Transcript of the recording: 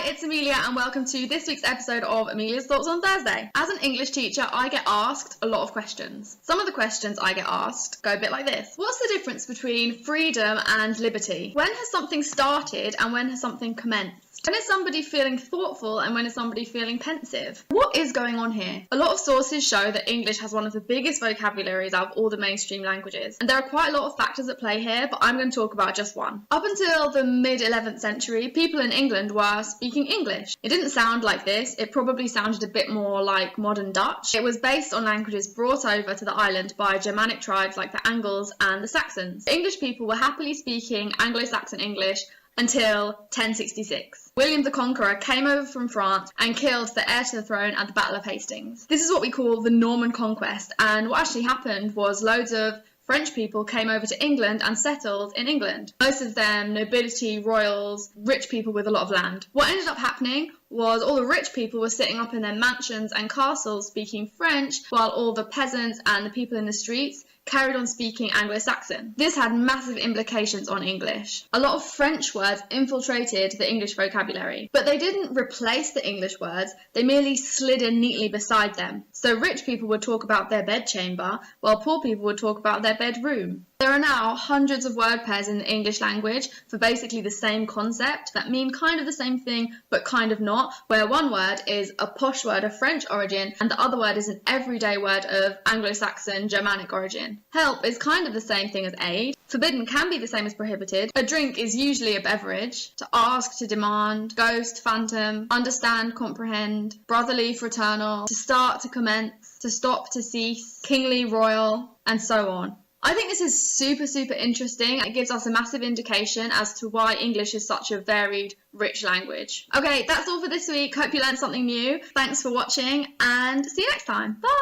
Hi, it's Amelia and welcome to this week's episode of Amelia's Thoughts on Thursday. As an English teacher, I get asked a lot of questions. Some of the questions I get asked go a bit like this. What's the difference between freedom and liberty? When has something started and when has something commenced? When is somebody feeling thoughtful and when is somebody feeling pensive? What is going on here? A lot of sources show that English has one of the biggest vocabularies out of all the mainstream languages. And there are quite a lot of factors at play here, but I'm going to talk about just one. Up until the mid-11th century, people in England were speaking English. It didn't sound like this. It probably sounded a bit more like modern Dutch. It was based on languages brought over to the island by Germanic tribes like the Angles and the Saxons. English people were happily speaking Anglo-Saxon English until 1066. William the Conqueror came over from France and killed the heir to the throne at the Battle of Hastings. This is what we call the Norman Conquest, and what actually happened was loads of French people came over to England and settled in England. Most of them nobility, royals, rich people with a lot of land. What ended up happening was all the rich people were sitting up in their mansions and castles speaking French, while all the peasants and the people in the streets carried on speaking Anglo-Saxon. This had massive implications on English. A lot of French words infiltrated the English vocabulary, but they didn't replace the English words, they merely slid in neatly beside them. So rich people would talk about their bedchamber, while poor people would talk about their bedroom. There are now hundreds of word pairs in the English language for basically the same concept that mean kind of the same thing but kind of not, where one word is a posh word of French origin and the other word is an everyday word of Anglo-Saxon Germanic origin. Help is kind of the same thing as aid. Forbidden can be the same as prohibited. A drink is usually a beverage. To ask, to demand, ghost, phantom, understand, comprehend, brotherly, fraternal, to start, to commence, to stop, to cease, kingly, royal, and so on. I think this is super interesting. It gives us a massive indication as to why English is such a varied, rich language. Okay, that's all for this week. Hope you learned something new. Thanks for watching and see you next time. Bye!